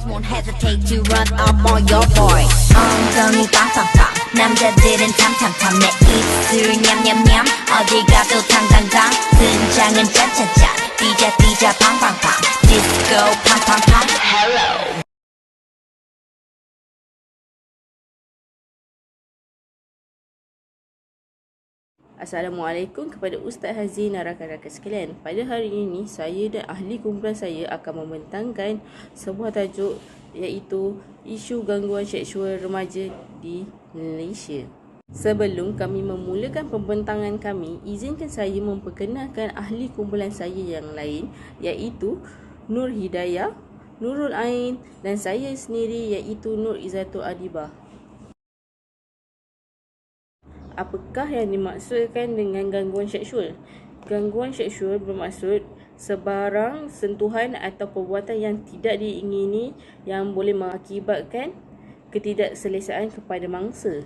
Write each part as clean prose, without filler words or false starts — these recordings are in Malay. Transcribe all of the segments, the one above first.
won't hesitate to run up on your boy. 엉덩이 빵빵빵 남자들은 탐탐탐 내 입술 냠냠냠 어디 가도 탕탕탕 등장은 짠짠짠 띠자 띠자 팡팡팡 디스코 팡팡팡 hello. Assalamualaikum kepada Ustaz Hazin dan rakan-rakan sekalian. Pada hari ini, saya dan ahli kumpulan saya akan membentangkan sebuah tajuk iaitu isu gangguan seksual remaja di Malaysia. Sebelum kami memulakan pembentangan kami, izinkan saya memperkenalkan ahli kumpulan saya yang lain iaitu Nur Hidayah, Nurul Ain dan saya sendiri iaitu Nur Izzatul Adibah. Apakah yang dimaksudkan dengan gangguan seksual? Gangguan seksual bermaksud sebarang sentuhan atau perbuatan yang tidak diingini yang boleh mengakibatkan ketidakselesaan kepada mangsa.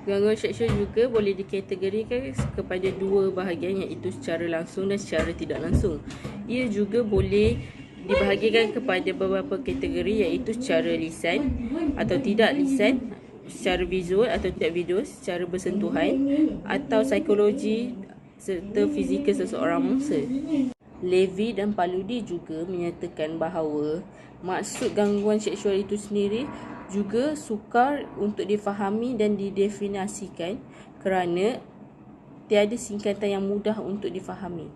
Gangguan seksual juga boleh dikategorikan kepada dua bahagian iaitu secara langsung dan secara tidak langsung. Ia juga boleh dibahagikan kepada beberapa kategori iaitu secara lisan atau tidak lisan, secara visual atau tidak visual, secara bersentuhan atau psikologi serta fizikal seseorang mangsa. Levy dan Paludi juga menyatakan bahawa maksud gangguan seksual itu sendiri juga sukar untuk difahami dan didefinisikan kerana tiada singkatan yang mudah untuk difahami.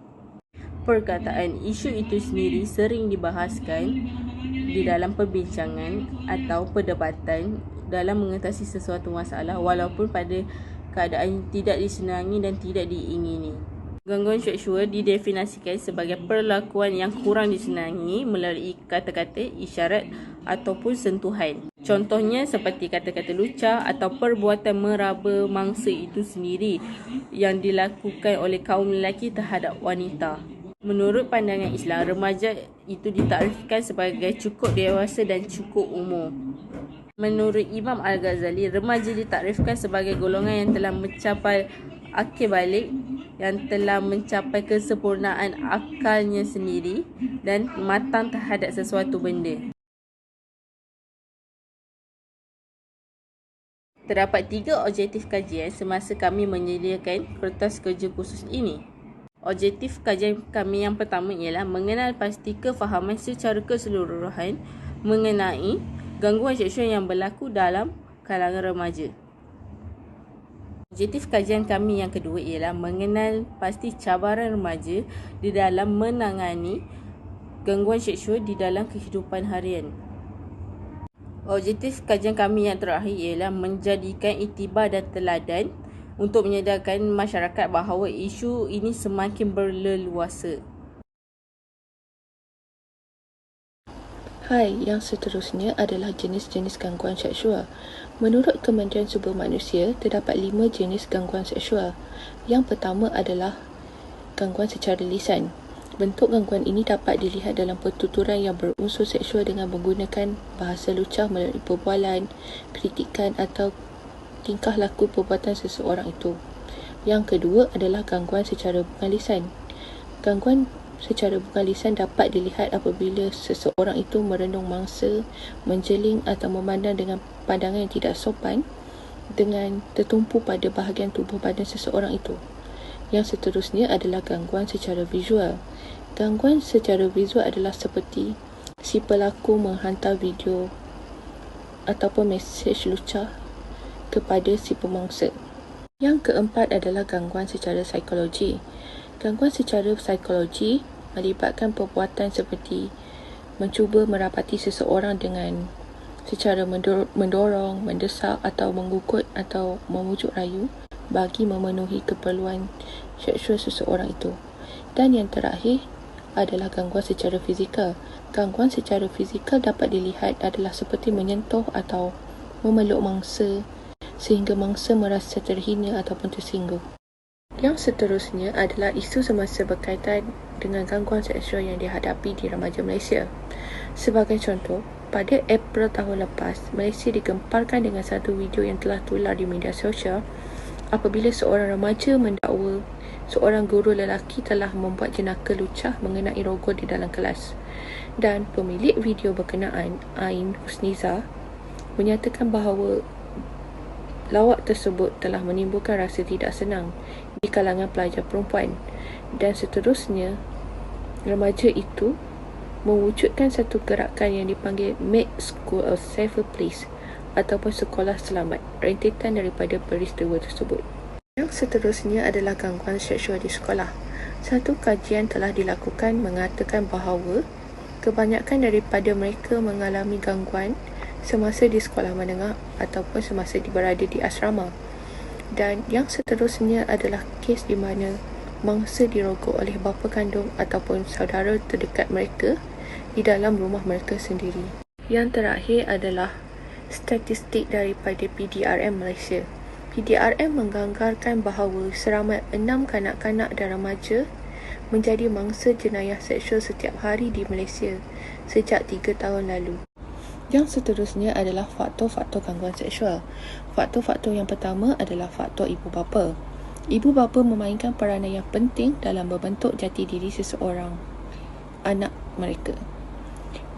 Perkataan isu itu sendiri sering dibahaskan di dalam perbincangan atau perdebatan dalam mengatasi sesuatu masalah walaupun pada keadaan tidak disenangi dan tidak diingini. Gangguan seksual didefinisikan sebagai perlakuan yang kurang disenangi melalui kata-kata, isyarat ataupun sentuhan. Contohnya seperti kata-kata lucah atau perbuatan meraba mangsa itu sendiri yang dilakukan oleh kaum lelaki terhadap wanita. Menurut pandangan Islam, remaja itu ditakdirkan sebagai cukup dewasa dan cukup umur. Menurut Imam Al-Ghazali, remaja ditakrifkan sebagai golongan yang telah mencapai akil balik, yang telah mencapai kesempurnaan akalnya sendiri dan matang terhadap sesuatu benda. Terdapat 3 objektif kajian semasa kami menyediakan kertas kerja khusus ini. Objektif kajian kami yang pertama ialah mengenal pasti kefahaman secara keseluruhan mengenai gangguan seksual yang berlaku dalam kalangan remaja. Objektif kajian kami yang kedua ialah mengenal pasti cabaran remaja di dalam menangani gangguan seksual di dalam kehidupan harian. Objektif kajian kami yang terakhir ialah menjadikan iktibar dan teladan untuk menyedarkan masyarakat bahawa isu ini semakin berleluasa. Hai, yang seterusnya adalah jenis-jenis gangguan seksual. Menurut Kementerian Sumber Manusia, terdapat 5 jenis gangguan seksual. Yang pertama adalah gangguan secara lisan. Bentuk gangguan ini dapat dilihat dalam pertuturan yang berunsur seksual dengan menggunakan bahasa lucah melalui perbualan, kritikan atau tingkah laku perbuatan seseorang itu. Yang kedua adalah gangguan secara bukan lisan. Gangguan secara bukan lisan dapat dilihat apabila seseorang itu merenung mangsa, menjeling atau memandang dengan pandangan yang tidak sopan dengan tertumpu pada bahagian tubuh badan seseorang itu. Yang seterusnya adalah gangguan secara visual. Gangguan secara visual adalah seperti si pelaku menghantar video ataupun mesej lucah kepada si pemangsa. Yang keempat adalah gangguan secara psikologi. Gangguan secara psikologi melibatkan perbuatan seperti mencuba merapati seseorang dengan secara mendorong, mendesak atau mengukut atau memujuk rayu bagi memenuhi keperluan seksual seseorang itu. Dan yang terakhir adalah gangguan secara fizikal. Gangguan secara fizikal dapat dilihat adalah seperti menyentuh atau memeluk mangsa sehingga mangsa merasa terhina ataupun tersinggung. Yang seterusnya adalah isu semasa berkaitan dengan gangguan seksual yang dihadapi di remaja Malaysia. Sebagai contoh, pada April tahun lepas, Malaysia digemparkan dengan satu video yang telah tular di media sosial apabila seorang remaja mendakwa seorang guru lelaki telah membuat jenaka lucah mengenai rogol di dalam kelas. Dan pemilik video berkenaan, Ain Husniza, menyatakan bahawa lawak tersebut telah menimbulkan rasa tidak senang di kalangan pelajar perempuan, dan seterusnya remaja itu mewujudkan satu gerakan yang dipanggil Make School a Safer Place ataupun sekolah selamat, rentetan daripada peristiwa tersebut. Yang seterusnya adalah gangguan seksual di sekolah. Satu kajian telah dilakukan mengatakan bahawa kebanyakan daripada mereka mengalami gangguan semasa di sekolah menengah ataupun semasa berada di asrama. Dan yang seterusnya adalah kes di mana mangsa dirogol oleh bapa kandung ataupun saudara terdekat mereka di dalam rumah mereka sendiri. Yang terakhir adalah statistik daripada PDRM Malaysia. PDRM mengganggarkan bahawa seramai 6 kanak-kanak dan remaja menjadi mangsa jenayah seksual setiap hari di Malaysia sejak 3 tahun lalu. Yang seterusnya adalah faktor-faktor gangguan seksual. Faktor-faktor yang pertama adalah faktor ibu bapa. Ibu bapa memainkan peranan yang penting dalam membentuk jati diri seseorang anak mereka.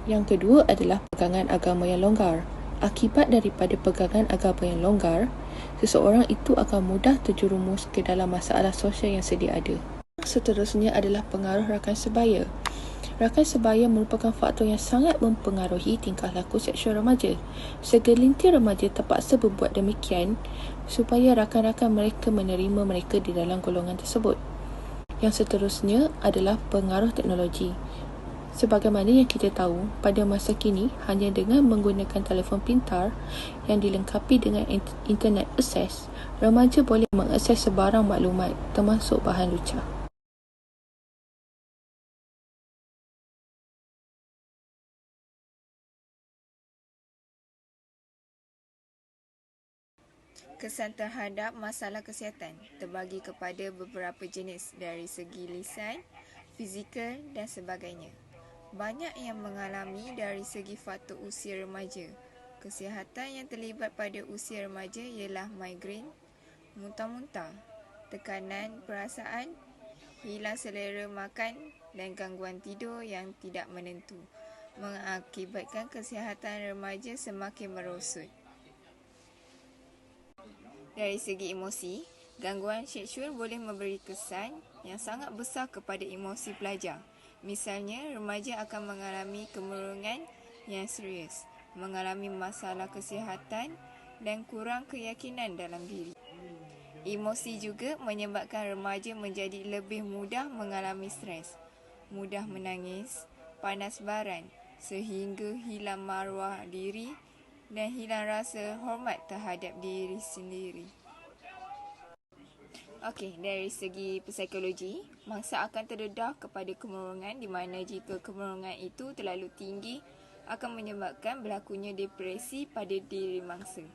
Yang kedua adalah pegangan agama yang longgar. Akibat daripada pegangan agama yang longgar, seseorang itu akan mudah terjerumus ke dalam masalah sosial yang sedia ada. Seterusnya adalah pengaruh rakan sebaya. Rakan sebaya merupakan faktor yang sangat mempengaruhi tingkah laku seksual remaja. Segelintir remaja terpaksa berbuat demikian supaya rakan-rakan mereka menerima mereka di dalam golongan tersebut. Yang seterusnya adalah pengaruh teknologi. Sebagaimana yang kita tahu, pada masa kini, hanya dengan menggunakan telefon pintar yang dilengkapi dengan internet akses, remaja boleh mengakses sebarang maklumat termasuk bahan lucah. Kesan terhadap masalah kesihatan terbagi kepada beberapa jenis dari segi lisan, fizikal dan sebagainya. Banyak yang mengalami dari segi faktor usia remaja. Kesihatan yang terlibat pada usia remaja ialah migrain, muntah-muntah, tekanan perasaan, hilang selera makan dan gangguan tidur yang tidak menentu, mengakibatkan kesihatan remaja semakin merosot. Dari segi emosi, gangguan seksual boleh memberi kesan yang sangat besar kepada emosi pelajar. Misalnya, remaja akan mengalami kemurungan yang serius, mengalami masalah kesihatan dan kurang keyakinan dalam diri. Emosi juga menyebabkan remaja menjadi lebih mudah mengalami stres, mudah menangis, panas baran sehingga hilang maruah diri dan hilang rasa hormat terhadap diri sendiri. Okey, dari segi psikologi, mangsa akan terdedah kepada kemurungan di mana jika kemurungan itu terlalu tinggi akan menyebabkan berlakunya depresi pada diri mangsa.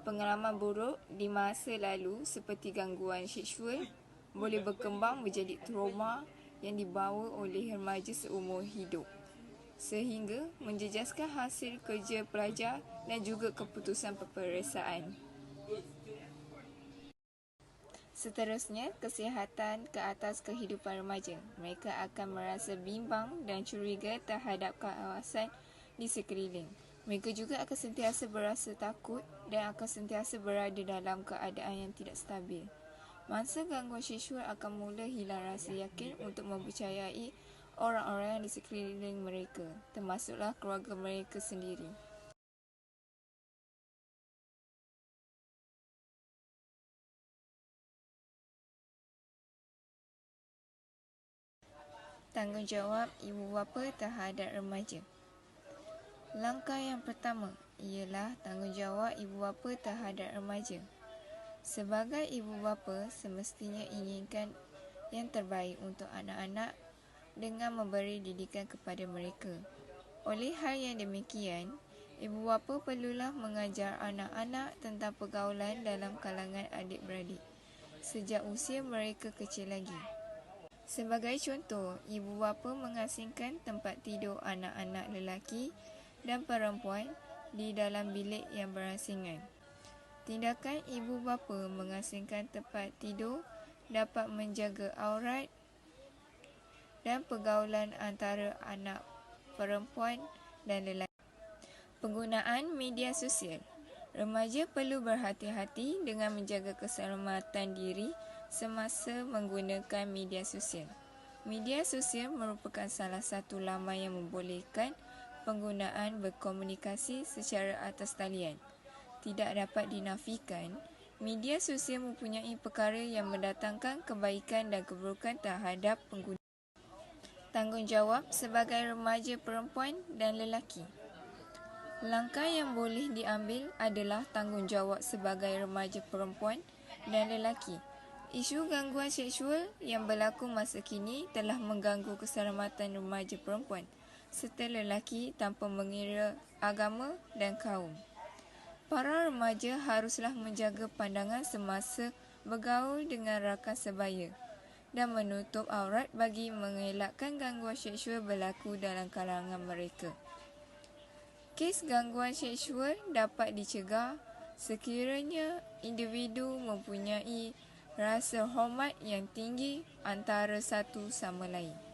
Pengalaman buruk di masa lalu seperti gangguan seksual boleh berkembang menjadi trauma yang dibawa oleh remaja seumur hidup sehingga menjejaskan hasil kerja pelajar dan juga keputusan peperiksaan. Seterusnya, kesihatan ke atas kehidupan remaja. Mereka akan merasa bimbang dan curiga terhadap kawasan di sekeliling. Mereka juga akan sentiasa berasa takut dan akan sentiasa berada dalam keadaan yang tidak stabil. Mangsa gangguan seksual akan mula hilang rasa yakin untuk mempercayai orang-orang di sekeliling mereka, termasuklah keluarga mereka sendiri. Tanggungjawab ibu bapa terhadap remaja. Langkah yang pertama ialah tanggungjawab ibu bapa terhadap remaja. Sebagai ibu bapa, semestinya inginkan yang terbaik untuk anak-anak dengan memberi didikan kepada mereka. Oleh hal yang demikian, ibu bapa perlulah mengajar anak-anak tentang pergaulan dalam kalangan adik-beradik sejak usia mereka kecil lagi. Sebagai contoh, ibu bapa mengasingkan tempat tidur anak-anak lelaki dan perempuan di dalam bilik yang berasingan. Tindakan ibu bapa mengasingkan tempat tidur dapat menjaga aurat dan pergaulan antara anak perempuan dan lelaki. Penggunaan media sosial. Remaja perlu berhati-hati dengan menjaga keselamatan diri semasa menggunakan media sosial. Media sosial merupakan salah satu laman yang membolehkan penggunaan berkomunikasi secara atas talian. Tidak dapat dinafikan, media sosial mempunyai perkara yang mendatangkan kebaikan dan keburukan terhadap pengguna. Tanggungjawab sebagai remaja perempuan dan lelaki. Langkah yang boleh diambil adalah tanggungjawab sebagai remaja perempuan dan lelaki. Isu gangguan seksual yang berlaku masa kini telah mengganggu keselamatan remaja perempuan serta lelaki tanpa mengira agama dan kaum. Para remaja haruslah menjaga pandangan semasa bergaul dengan rakan sebaya dan menutup aurat bagi mengelakkan gangguan seksual berlaku dalam kalangan mereka. Kes gangguan seksual dapat dicegah sekiranya individu mempunyai rasa hormat yang tinggi antara satu sama lain.